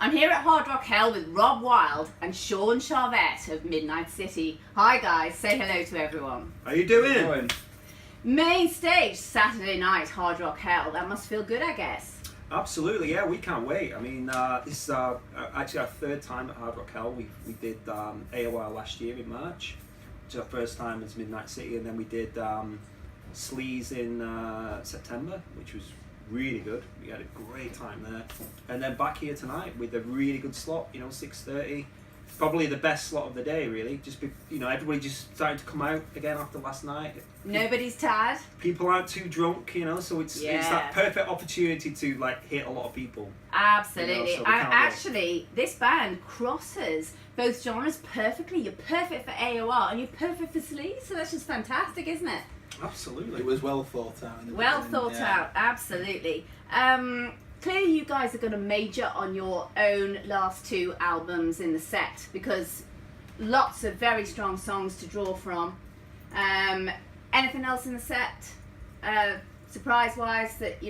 I'm here at Hard Rock Hell with Rob Wylde and Shawn Charvette of Midnight City. Hi guys, say hello to everyone. How you doing? Main stage, Saturday night, Hard Rock Hell. That must feel good, I guess. Absolutely, yeah, we can't wait. I mean, this is actually our third time at Hard Rock Hell. We did AOR last year in March, which is our first time as Midnight City, and then we did Sleaze in September, which was really good. We had a great time there, and then back here tonight with a really good slot. 6:30, probably the best slot of the day. Really, just everybody just starting to come out again after last night. Nobody's tired. People aren't too drunk, so it's that perfect opportunity to hit a lot of people. Absolutely. So actually, this band crosses both genres perfectly. You're perfect for AOR and you're perfect for Sleaze, so that's just fantastic, isn't it? Absolutely. It was well thought out. Well thought out, absolutely. Clearly you guys are going to major on your own last two albums in the set because lots of very strong songs to draw from. Anything else in the set, surprise-wise, that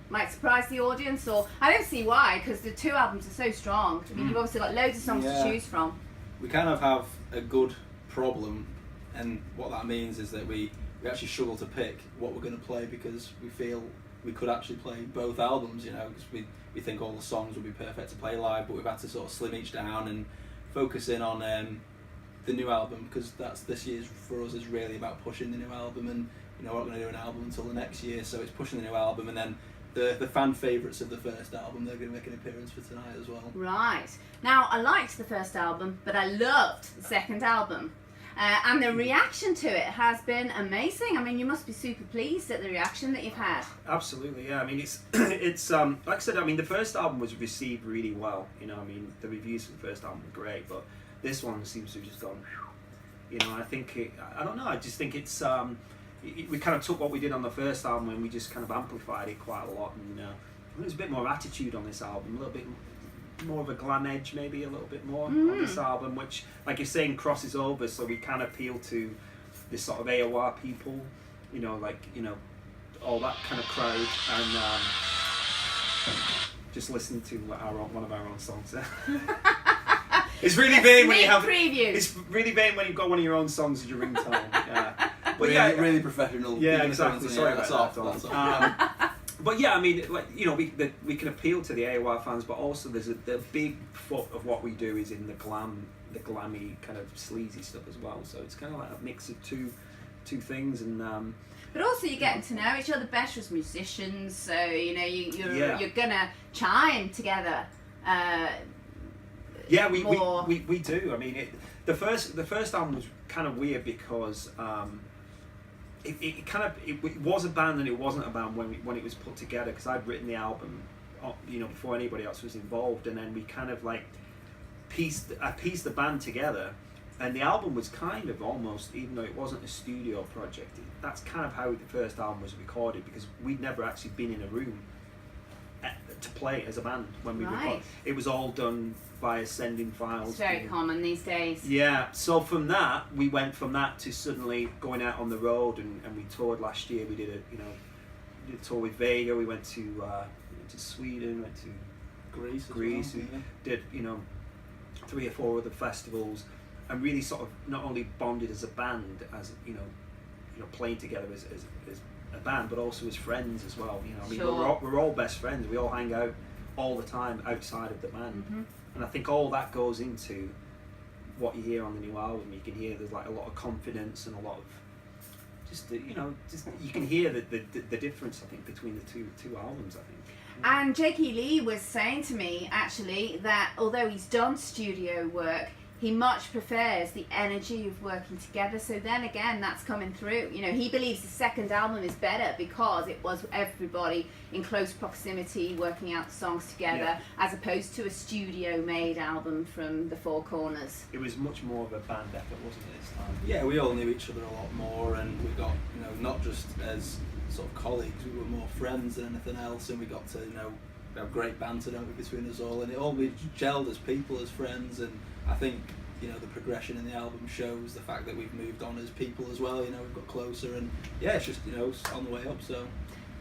might surprise the audience? Or I don't see why, because the two albums are so strong. I mean, you've obviously got loads of songs to choose from. We kind of have a good problem, and what that means is that we actually struggle to pick what we're going to play because we feel we could actually play both albums, because we think all the songs would be perfect to play live, but we've had to sort of slim each down and focus in on the new album, because that's this year's for us is really about pushing the new album, and we're not going to do an album until the next year, so it's pushing the new album, and then the fan favourites of the first album, they're going to make an appearance for tonight as well. Right. Now, I liked the first album, but I loved the second album. And the reaction to it has been amazing. I mean, you must be super pleased at the reaction that you've had. Absolutely, yeah. I mean, it's like I said. I mean, the first album was received really well. I mean, the reviews for the first album were great, but this one seems to have just gone. I think I don't know. I just think it's we kind of took what we did on the first album and we just kind of amplified it quite a lot. And there's a bit more attitude on this album, a little bit more of a glam edge, maybe a little bit more on this album, which, like you're saying, crosses over, so we can appeal to this sort of AOR people, all that kind of crowd, and just listen to one of our own songs. It's really vain when you have preview. It's really vain when you've got one of your own songs as your ringtone. Yeah, but really professional. Yeah, exactly. Sorry about that. But yeah, I mean, we can appeal to the AOR fans, but also the big foot of what we do is in the glammy kind of sleazy stuff as well. So it's kind of like a mix of two things, and but also you're getting to know each other better as musicians. So you're gonna chime together. Yeah, we do. I mean, the first album was kind of weird because. It was a band and it wasn't a band when it was put together, because I'd written the album, before anybody else was involved, and then we kind of pieced the band together, and the album was kind of almost, even though it wasn't a studio project, that's kind of how the first album was recorded, because we'd never actually been in a room to play as a band when we recorded. It was all done via sending files. It's very common these days. Yeah, so from that, we went from that to suddenly going out on the road, and we toured last year. We did a tour with Vega. We went to Sweden, went to Greece. Well, We did 3 or 4 other festivals, and really sort of not only bonded as a band, as playing together as a band, but also as friends as well. I mean, sure. we're all best friends. We all hang out all the time outside of the band. Mm-hmm. And I think all that goes into what you hear on the new album. You can hear there's a lot of confidence and a lot of just you can hear the difference, I think, between the two albums, I think. And Jakey Lee was saying to me actually that although he's done studio work, he much prefers the energy of working together. So then again, that's coming through. He believes the second album is better because it was everybody in close proximity working out the songs together, as opposed to a studio-made album from the four corners. It was much more of a band effort, wasn't it, this time? Yeah, we all knew each other a lot more, and we got, not just as sort of colleagues, we were more friends than anything else, and we got to, have great banter between us all, and it all we gelled as people, as friends, and I think the progression in the album shows the fact that we've moved on as people as well. We've got closer, and it's just it's on the way up. So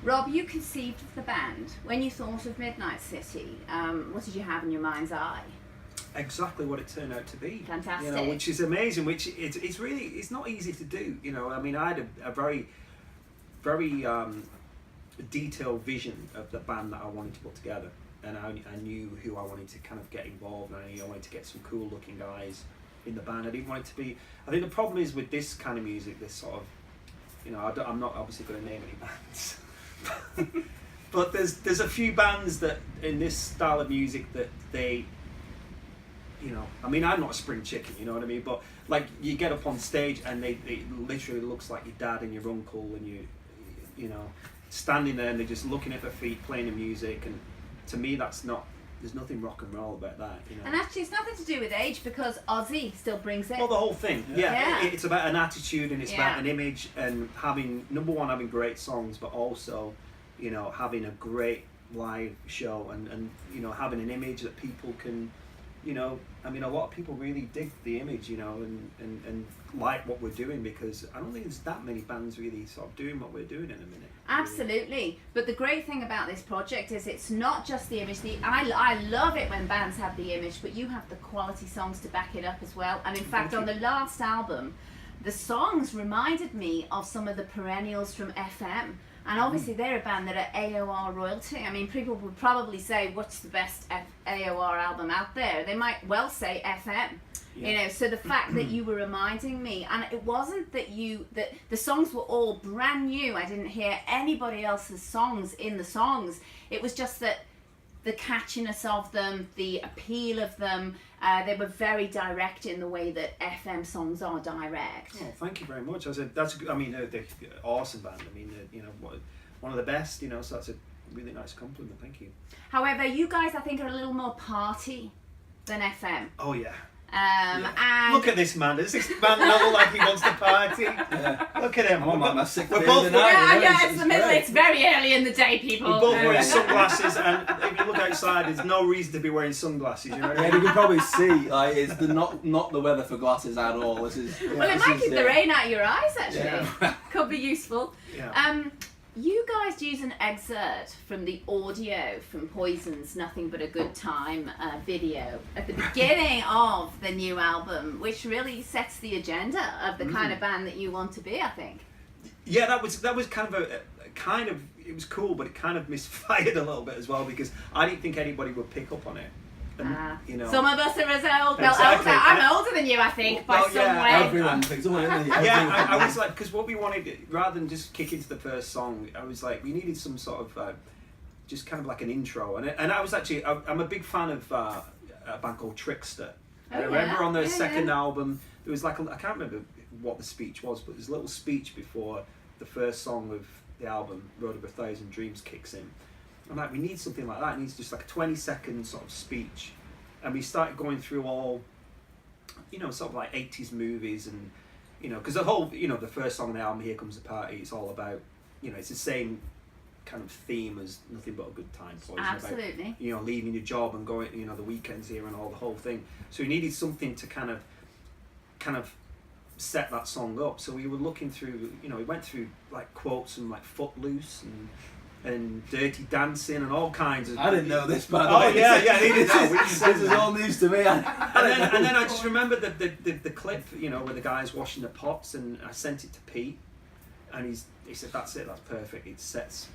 Rob, you conceived of the band. When you thought of Midnight City, what did you have in your mind's eye? Exactly what it turned out to be. Fantastic. You know, which is amazing. Which it's really, it's not easy to do. You know, I mean, I had a very detailed vision of the band that I wanted to put together, and I knew who I wanted to kind of get involved, and I knew I wanted to get some cool looking guys in the band. I didn't want it to be. I think the problem is with this kind of music, this sort of, you know, I'm not obviously going to name any bands, but there's a few bands that in this style of music that they, you know, I mean, I'm not a spring chicken, you know what I mean, but like you get up on stage and it literally looks like your dad and your uncle, and you know, standing there and they're just looking at their feet, playing the music, and to me that's not, there's nothing rock and roll about that, you know. And actually it's nothing to do with age, because Ozzy still brings it. Well, the whole thing, Yeah. It's about an attitude, and it's Yeah. about an image, and having, number one, having great songs, but also, you know, having a great live show, and you know, having an image that people can, you know, I mean, a lot of people really dig the image, you know, and like what we're doing, because I don't think there's that many bands really sort of doing what we're doing in a minute. Absolutely. But the great thing about this project is it's not just the image. I love it when bands have the image, but you have the quality songs to back it up as well. And in fact, on the last album, the songs reminded me of some of the perennials from FM. And obviously they're a band that are AOR royalty. I mean, people would probably say, what's the best AOR album out there? They might well say FM. Yeah. You know, so the fact that you were reminding me, and it wasn't that the songs were all brand new. I didn't hear anybody else's songs in the songs. It was just that the catchiness of them, the appeal of them, they were very direct in the way that FM songs are direct. Oh, thank you very much. I mean, they're awesome band. I mean, you know, one of the best. You know, so that's a really nice compliment. Thank you. However, you guys, I think, are a little more party than FM. Oh yeah. And Look at this man. Does this man not look like he wants to party? Yeah. Look at him. I'm on my sixth We're day both of the night. it's the middle. It's very early in the day, people. We're both wearing sunglasses, and if you look outside, there's no reason to be wearing sunglasses. You know what I Yeah, mean? you can probably see, like, it's not the weather for glasses at all. This is. Well, it might keep the rain out of your eyes, actually. Yeah. Could be useful. Yeah. You guys use an excerpt from the audio from Poison's Nothing But a Good Time video at the beginning of the new album, which really sets the agenda of the kind of band that you want to be, I think. Yeah, that was kind of it was cool, but it kind of misfired a little bit as well, because I didn't think anybody would pick up on it. And, you know, Some of us are as old. Well, Exactly. older. I'm older than you, I think, by Well, some yeah, way. Everyone thinks, oh, isn't he? yeah, I was like, because what we wanted, rather than just kick into the first song, I was like, we needed some sort of, just kind of like an intro. And I was actually, I'm a big fan of a band called Trickster. And I remember on their second album, there was like, I can't remember what the speech was, but there's a little speech before the first song of the album, Road of a Thousand Dreams, kicks in. I'm like, we need something like that. It needs just like a 20-second sort of speech. And we started going through all, you know, sort of like 80s movies, and, you know, because the whole, you know, the first song on the album, Here Comes the Party, it's all about, you know, it's the same kind of theme as Nothing But a Good Time. Poison, Absolutely. about, you know, leaving your job and going, you know, the weekends here and all the whole thing. So we needed something to kind of set that song up. So we were looking through, you know, we went through like quotes from like Footloose and Dirty Dancing and all kinds of. I didn't know this, by the Oh way. yeah, they did know. This is all news to me. And then I just remember the clip, you know, where the guy's washing the pots, and I sent it to Pete, and he said, that's it, that's perfect. It sets,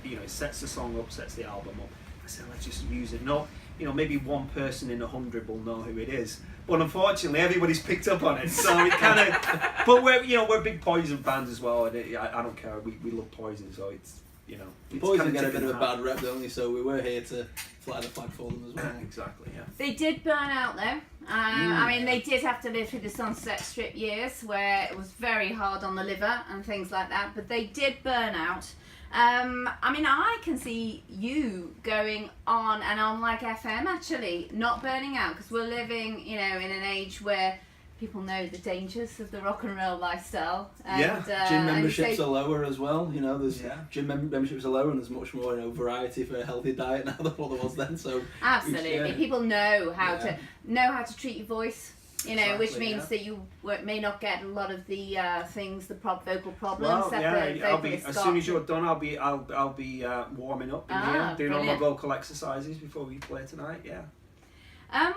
you know, it sets the song up, sets the album up. I said, let's just use it. No, you know, maybe one person in 100 will know who it is, but unfortunately everybody's picked up on it. So it kind of, but we're big Poison fans as well, and I don't care. We love Poison, so it's. You know, it's Poison kind get a bit of a bad rep, don't they? So we were here to fly the flag for them as well. Exactly, yeah. They did burn out though. I mean, they did have to live through the Sunset Strip years where it was very hard on the liver and things like that, but they did burn out. I mean, I can see you going on and on like FM actually, not burning out, because we're living, you know, in an age where people know the dangers of the rock and roll lifestyle. And, Gym memberships are lower as well. You know, there's Yeah. gym memberships are lower, and there's much more, you know, variety for a healthy diet now than what there was then. So Absolutely, yeah. people know how to treat your voice. You know, which Exactly, means yeah. that you may not get a lot of the things, the vocal problems Well, that the yeah, I'll be vocalists as got. soon as you're done. I'll be warming up in here, doing all my brilliant. vocal exercises before we play tonight. Yeah. And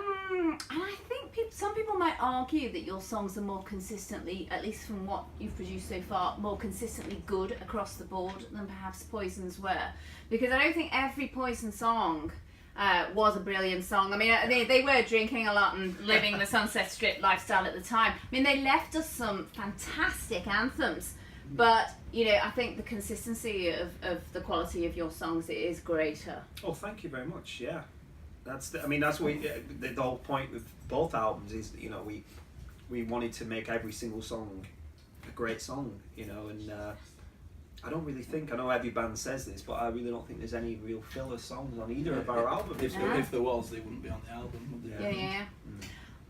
I think some people might argue that your songs are more consistently, at least from what you've produced so far, more consistently good across the board than perhaps Poison's were. Because I don't think every Poison song was a brilliant song. I mean, they were drinking a lot and living the Sunset Strip lifestyle at the time. I mean, they left us some fantastic anthems. But, you know, I think the consistency of the quality of your songs is greater. Oh, thank you very much. Yeah. That's what the whole point with both albums is, you know, we wanted to make every single song a great song, you know, and I don't really think, I know every band says this, but I really don't think there's any real filler songs on either of our albums. If there was, they wouldn't be on the album, would they? Yeah.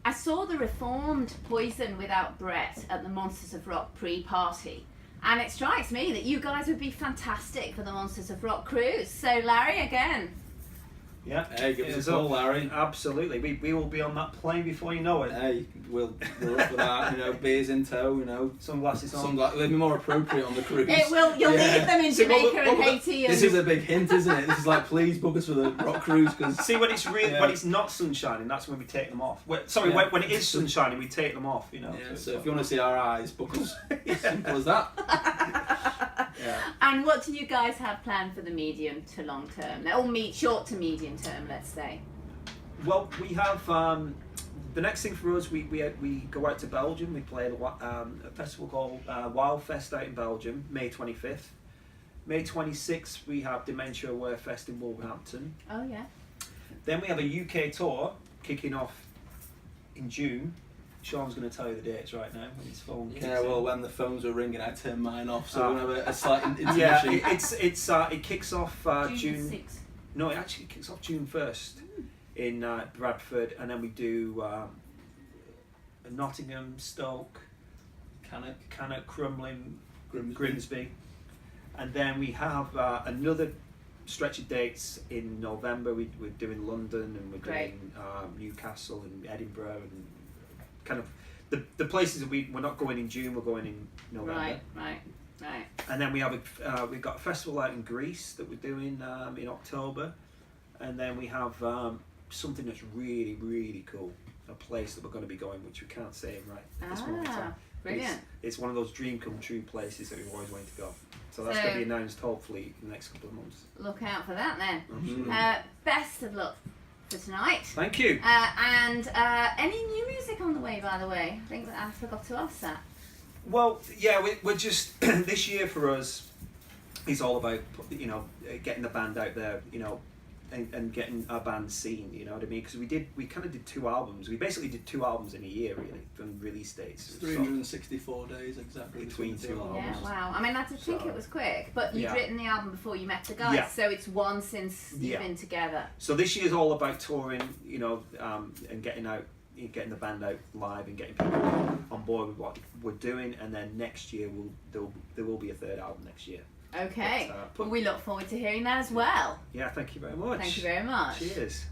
I saw the reformed Poison without Brett at the Monsters of Rock pre-party. And it strikes me that you guys would be fantastic for the Monsters of Rock cruise. So Larry, again. Yeah. Hey, give us a call, Larry. Absolutely. We will be on that plane before you know it. Hey, we're up for that, you know, beers in tow, you know. Sunglasses on. They'll be more appropriate on the cruise. You'll need them in See, Jamaica and Haiti. This is a big hint, isn't it? This is like, please book us for the rock cruise. Cause, See, when it's when it's not sunshining, that's when we take them off. When it is sunshining, we take them off, you know. Yeah, so if you want to see our eyes, book us. Simple as that. Yeah. And what do you guys have planned for the medium to long term? Or short to medium term, let's say? Well, we have the next thing for us. We go out to Belgium. We play a festival called Wylde Fest out in Belgium, May 25th. May 26th, we have Dementia Aware Fest in Wolverhampton. Oh yeah. Then we have a UK tour kicking off in June. Shawn's going to tell you the dates right now when his phone kicks Yeah, well, in. when the phones were ringing, I turned mine off, so we're going to have a slight intermission. Yeah, it kicks off June 6th. No, it actually kicks off June 1st in Bradford, and then we do Nottingham, Stoke, Cannock, Crumlin, Grimsby, and then we have another stretch of dates in November. We're doing London, and we're doing Newcastle and Edinburgh, and kind of the places that we're not going in June, we're going in November. Right. And then we have we've got a festival out in Greece that we're doing in October, and then we have something that's really, really cool, a place that we're going to be going, which we can't say right at this moment in time. Brilliant. It's one of those dream come true places that we've always wanted to go. So that's going to be announced hopefully in the next couple of months. Look out for that then. Absolutely. Best of luck for tonight. Thank you. And any new music on the way, by the way? I think that I forgot to ask that. Well, yeah, we're just this year for us is all about, you know, getting the band out there, you know, and getting our band seen, you know what I mean? Because we kind of did 2 albums. We basically did 2 albums in a year, really, from release dates. 364 days exactly Between 2 albums. Yeah, wow. I mean, I did think it was quick, but you'd written the album before you met the guys, Yeah. so it's one since you've been together. So this year's all about touring, you know, and getting the band out live and getting people on board with what we're doing, and then next year there will be a 3rd album next year. Okay. But, well, we look forward to hearing that as well. Yeah, thank you very much. Thank you very much. Cheers.